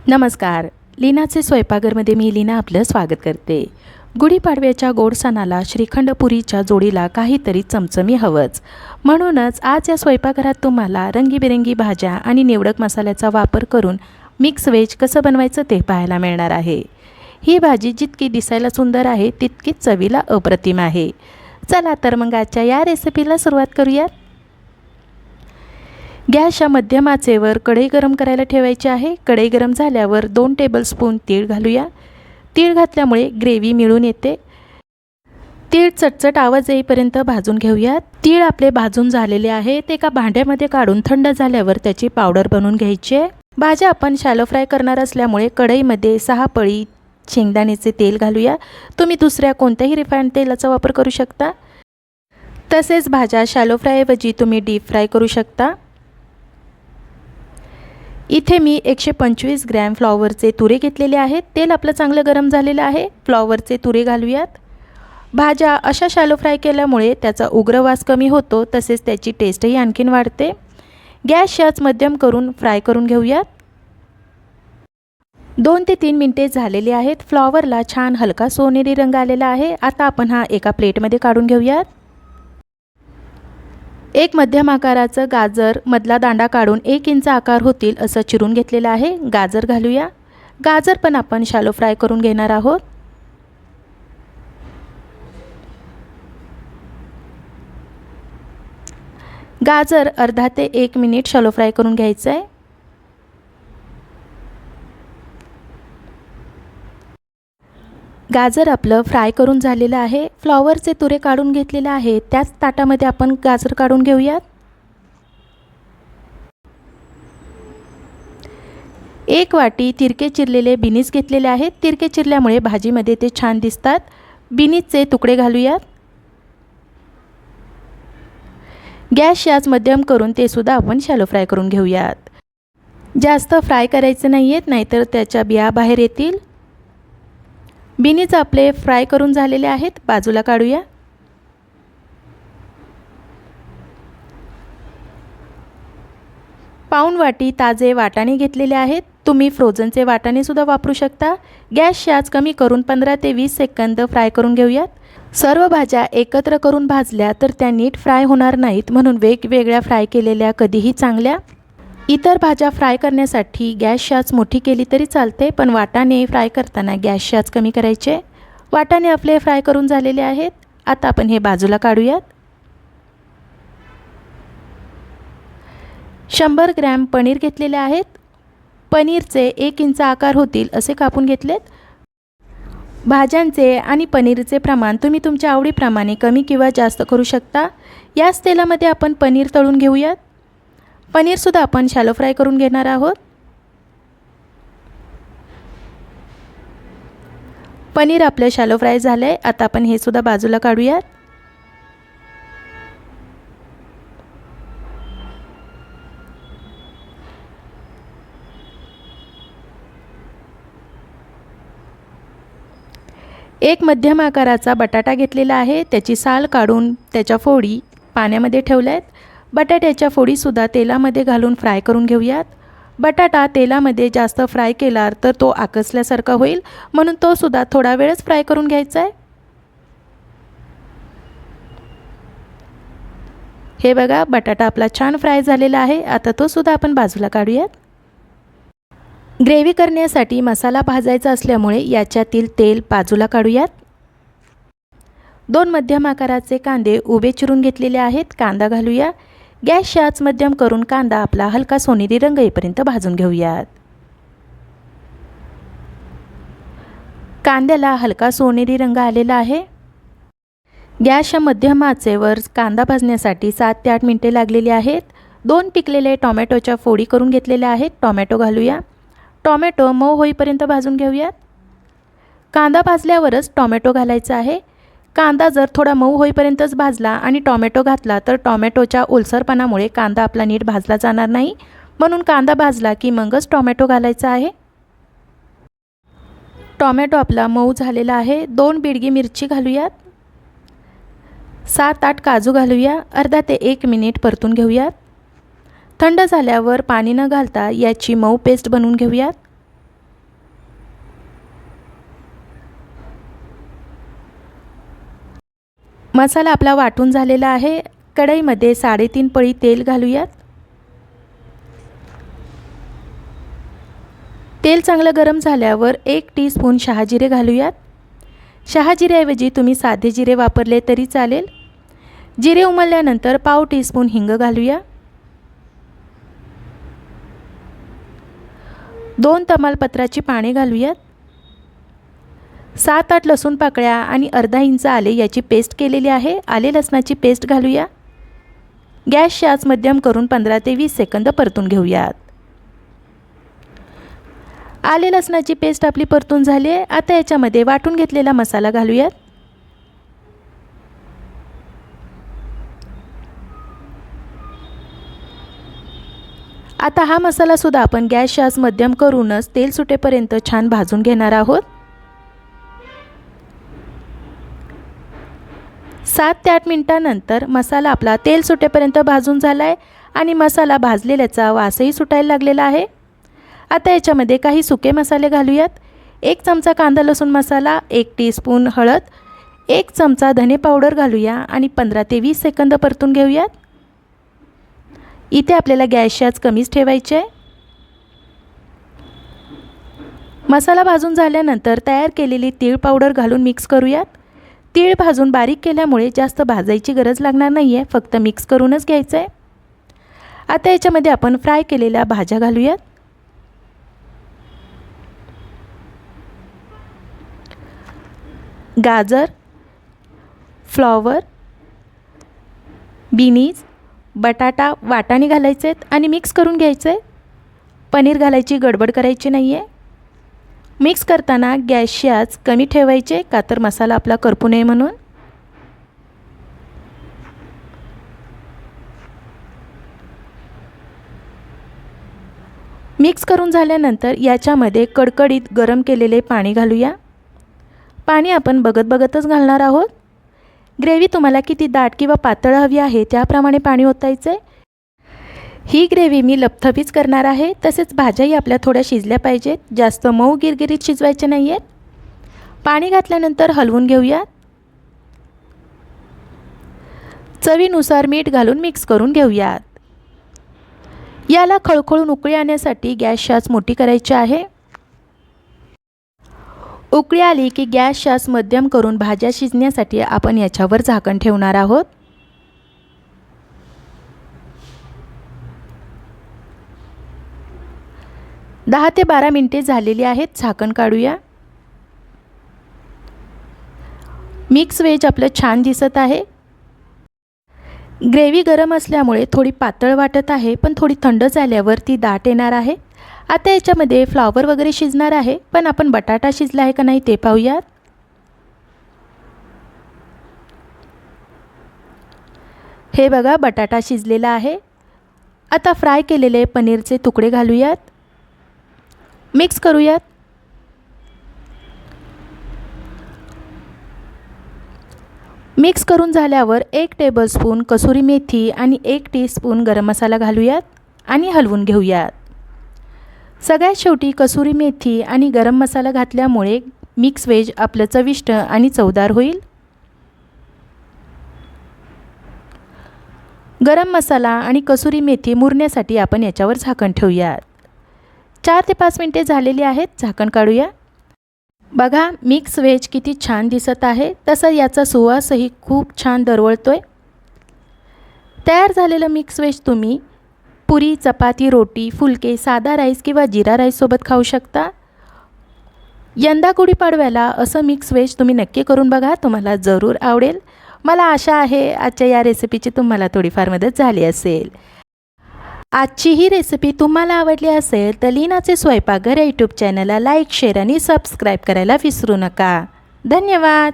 नमस्कार. लीनाचे स्वयंपाकघरमध्ये मी लीना आपलं स्वागत करते. गुढीपाडव्याच्या गोड सणाला श्रीखंड पुरीच्या जोडीला काहीतरी चमचमी हवंच. म्हणूनच आज या स्वयंपाकघरात तुम्हाला रंगीबेरंगी भाज्या आणि निवडक मसाल्याचा वापर करून मिक्स व्हेज कसं बनवायचं ते पाहायला मिळणार आहे. ही भाजी जितकी दिसायला सुंदर आहे तितकीच चवीला अप्रतिम आहे. चला तर मग आजच्या या रेसिपीला सुरुवात करूयात. गॅसच्या मध्यम आचेवर कढई गरम करायला ठेवायची आहे. कढई गरम झाल्यावर 2 टेबलस्पून तीळ घालूया. तीळ घातल्यामुळे ग्रेव्ही मिळून येते. तीळ चटचट आवाज येईपर्यंत भाजून घेऊयात. तीळ आपले भाजून झालेले आहेत. एका भांड्यामध्ये काढून थंड झाल्यावर त्याची पावडर बनवून घ्यायची आहे. भाज्या आपण शॅलो फ्राय करणार असल्यामुळे कढईमध्ये 6 पळी शेंगदाण्याचे तेल घालूया. तुम्ही दुसऱ्या कोणत्याही रिफाइंड तेलाचा वापर करू शकता. तसेच भाज्या शॅलो फ्रायऐवजी तुम्ही डीप फ्राय करू शकता. इथे मी 125 ग्रॅम फ्लॉवरचे तुरे घेतलेले आहेत. तेल आपलं चांगलं गरम झालेलं आहे. फ्लॉवरचे तुरे घालूयात. भाज्या अशा शॅलो फ्राय केल्यामुळे त्याचा उग्र वास कमी होतो, तसेच त्याची टेस्टही आणखीन वाढते. गॅस याच मध्यम करून फ्राय करून घेऊयात. 2 ते 3 मिनिटे झालेली आहेत. फ्लॉवरला छान हलका सोनेरी रंग आलेला आहे. आता आपण हा एका प्लेटमध्ये काढून घेऊयात. एक मध्यम आकाराचं गाजर मधला दांडा काढून 1 इंच आकार होतील असं चिरून घेतलेलं आहे. गाजर घालूया. गाजर पण आपण शॅलो फ्राय करून घेणार आहोत. गाजर अर्धा ते 1 मिनिट शॅलो फ्राय करून घ्यायचं आहे. गाजर आपलं फ्राय करून झालेलं आहे. फ्लॉवरचे तुरे काढून घेतलेले आहे. त्याच ताटामध्ये आपण गाजर काढून घेऊयात. 1 वाटी तिरके चिरलेले बिनीस घेतलेले आहेत. तिरके चिरल्यामुळे भाजीमध्ये ते छान दिसतात. बिनीसचे तुकडे घालूयात. गॅस याच मध्यम करून ते सुद्धा आपण शॅलो फ्राय करून घेऊयात. जास्त फ्राय करायचे नाहीयेत, नाहीतर त्याच्या बिया बाहेर येतील. बिनीज आपले फ्राय करून झालेले आहेत. बाजूला काढूया. पाऊण वाटी ताजे वाटाणे घेतलेले आहेत. तुम्ही फ्रोझनचे वाटाणे सुद्धा वापरू शकता. गॅस याच कमी करून 15 ते 20 सेकंद फ्राय करून घेऊयात. सर्व भाज्या एकत्र करून भाजल्या तर त्या नीट फ्राय होणार नाहीत, म्हणून वेगवेगळ्या फ्राय केलेल्या कधीही चांगल्या. इतर भाज्या फ्राय करण्यासाठी गॅस आच मोठी केली तरी चालते, पण वाटाणे फ्राय करताना गॅस आच कमी करायचे. वाटाणे आपले फ्राय करून झालेले आहेत. आता आपण हे बाजूला काढूयात. 100 ग्रॅम पनीर घेतलेले आहेत. पनीरचे 1 इंच आकार होतील असे कापून घेतलेत. भाज्यांचे आणि पनीरचे प्रमाण तुम्ही तुमच्या आवडीप्रमाणे कमी किंवा जास्त करू शकता. याच तेलामध्ये आपण पनीर तळून घेऊयात. पनीरसुद्धा आपण शॅलो फ्राय करून घेणार आहोत. पनीर आपलं शॅलो फ्राय झालं आहे. आता आपण हे सुद्धा बाजूला काढूयात. एक मध्यम आकाराचा बटाटा घेतलेला आहे. त्याची साल काढून त्याच्या फोडी पाण्यामध्ये ठेवल्या आहेत. बटाट्याच्या फोडीसुद्धा तेलामध्ये घालून फ्राय करून घेऊयात. बटाटा तेलामध्ये जास्त फ्राय केला तर तो आकसल्यासारखा होईल, म्हणून तो सुद्धा थोडा वेळच फ्राय करून घ्यायचा आहे. हे बघा, बटाटा आपला छान फ्राय झालेला आहे. आता तो सुद्धा आपण बाजूला काढूयात. ग्रेव्ही करण्यासाठी मसाला भाजायचा असल्यामुळे याच्यातील तेल बाजूला काढूयात. 2 मध्यम आकाराचे कांदे उभे चिरून घेतलेले आहेत. कांदा घालूया. गॅस याच मध्यम करून कांदा आपला हलका सोनेरी रंग येईपर्यंत भाजून घेऊयात. कांद्याला हलका सोनेरी रंग आलेला आहे. गॅसच्या मध्यम आचेवर कांदा भाजण्यासाठी 7 ते 8 मिनिटे लागलेली आहेत. 2 पिकलेले टोमॅटोच्या फोडी करून घेतलेल्या आहेत. टोमॅटो घालूया. टोमॅटो मऊ होईपर्यंत भाजून घेऊयात. कांदा भाजल्यावरच टोमॅटो घालायचा आहे. कांदा जर थोडा मऊ होईपर्यंतच भाजला आणि टोमॅटो घातला तर टोमॅटोच्या ओलसरपणामुळे कांदा आपला नीट भाजला जाणार नाही, म्हणून कांदा भाजला की मगच टोमॅटो घालायचा आहे. टोमॅटो आपला मऊ झालेला आहे. 2 बिडगी मिरची घालूयात. 7-8 काजू घालूया. अर्धा ते 1 मिनिट परतून घेऊयात. थंड झाल्यावर पाणी न घालता याची मऊ पेस्ट बनवून घेऊयात. मसाला आपला वाटून झालेला आहे। कढईमध्ये 3.5 पळी तेल घालूयात। तेल चांगलं गरम झाल्यावर 1 टीस्पून शहाजिरे घालूयात। शहाजिऱ्याऐवजी तुम्ही साधे जिरे वापरले तरी चालेल। जिरे उमलल्यानंतर पाव टीस्पून हिंग घालूया। 2 तमालपत्राची पाने घालूयात। 7-8 लसूण पाकळ्या आणि अर्धा इंच आले याची पेस्ट केलेली आहे। आले लसणाची पेस्ट घालूया। गॅसची आच मध्यम करून 15 ते 20 सेकंद परतून घेऊयात। आले लसणाची पेस्ट आपली परतून झाली आहे। आता याच्यामध्ये वाटून घेतलेला मसाला घालूयात। आता हा मसाला सुद्धा आपण गॅसची आच मध्यम करूनच तेल सुटेपर्यंत छान भाजून घेणार आहोत। 7 ते 8 मिनिटांनंतर मसाला आपला तेल सुटेपर्यंत भाजून झाला आहे आणि मसाला भाजलेल्याचा वासही सुटायला लागलेला आहे। आता याच्यामध्ये काही सुके मसाले घालूयात। 1 चमचा कांदा लसूण मसाला, 1 टीस्पून हळद, 1 चमचा धने पावडर घालूया आणि 15 ते 20 सेकंद परतून घेऊयात। इथे आपल्याला गॅसची आच कमीच ठेवायची आहे। मसाला भाजून झाल्यानंतर तयार केलेली तीळ पावडर घालून मिक्स करूयात। तीळ भाजून बारीक केल्यामुळे जास्त भाजायची गरज लागणार नाही आहे, फक्त मिक्स करूनच घ्यायचं आहे। आता याच्यामध्ये आपण फ्राय केलेल्या भाज्या घालूयात। गाजर, फ्लॉवर, बीनीज, बटाटा, वाटाणे घालायचे आहेत आणि मिक्स करून घ्यायचं आहे। पनीर घालायची गडबड करायची नाही आहे। मिक्स करताना गॅसची आच कमी ठेवायची का तर मसाला आपला करपू नये म्हणून। मिक्स करून झाल्यानंतर याच्यामध्ये कडकडीत गरम केलेले पाणी घालूया। पाणी आपण बघतच घालणार आहोत। ग्रेव्ही तुम्हाला किती दाट किंवा पातळ हवी आहे त्याप्रमाणे पाणी ओतायचं आहे। ही ग्रेव्ही मी लपथपीच करणार आहे। तसेच भाज्याही आपल्या थोड्या शिजल्या पाहिजेत, जास्त मऊ गिरगिरीत शिजवायचे नाही आहेत। पाणी घातल्यानंतर हलवून घेऊया। चवीनुसार मीठ घालून मिक्स करून घेऊयात। याला खळखळून उकळी आणण्यासाठी गॅसची आच मोठी करायची आहे। उकळी आली की गॅसची आच मध्यम करून भाज्या शिजण्यासाठी आपण याच्यावर झाकण ठेवणार आहोत। दहा ते 12 मिनिटे झालेली आहेत। झाकण काढूया। मिक्स व्हेज आपलं छान दिसत आहे। ग्रेव्ही गरम असल्यामुळे थोडी पातळ वाटत आहे, पण थोडी थंड झाल्यावर ती दाट येणार आहे। आता याच्यामध्ये फ्लॉवर वगैरे शिजणार आहे, पण आपण बटाटा शिजला आहे का नाही ते पाहूयात। हे बघा, बटाटा शिजलेला आहे। आता फ्राय केलेले पनीरचे तुकडे घालूयात। मिक्स करूयात। मिक्स करून झाल्यावर 1 टेबलस्पून कसुरी मेथी आणि 1 टीस्पून गरम मसाला घालूयात आणि हलवून घेऊयात। सगळ्यात शेवटी कसुरी मेथी आणि गरम मसाला घातल्यामुळे मिक्स व्हेज आपलं चविष्ट आणि चवदार होईल। गरम मसाला आणि कसुरी मेथी मुरण्यासाठी आपण याच्यावर झाकण ठेवूयात। 4 ते 5 मिनिटे झालेली आहेत। झाकण काढूया। बघा, मिक्स व्हेज किती छान दिसत आहे, तसं याचा सुवासही खूप छान दरवळतोय। तयार झालेलं मिक्स व्हेज तुम्ही पुरी, चपाती, रोटी, फुलके, साधा राईस किंवा जिरा राईस सोबत खाऊ शकता। यंदा गुढीपाडव्याला असं मिक्स व्हेज तुम्ही नक्की करून बघा, तुम्हाला जरूर आवडेल। मला आशा आहे आजच्या या रेसिपीची तुम्हाला थोडीफार मदत झाली असेल। आजची ही रेसिपी तुम्हाला आवडली असेल तर लीनाचे स्वयंपाकघर यूट्यूब चॅनलला लाईक, शेअर आणि सबस्क्राईब करायला विसरू नका। धन्यवाद।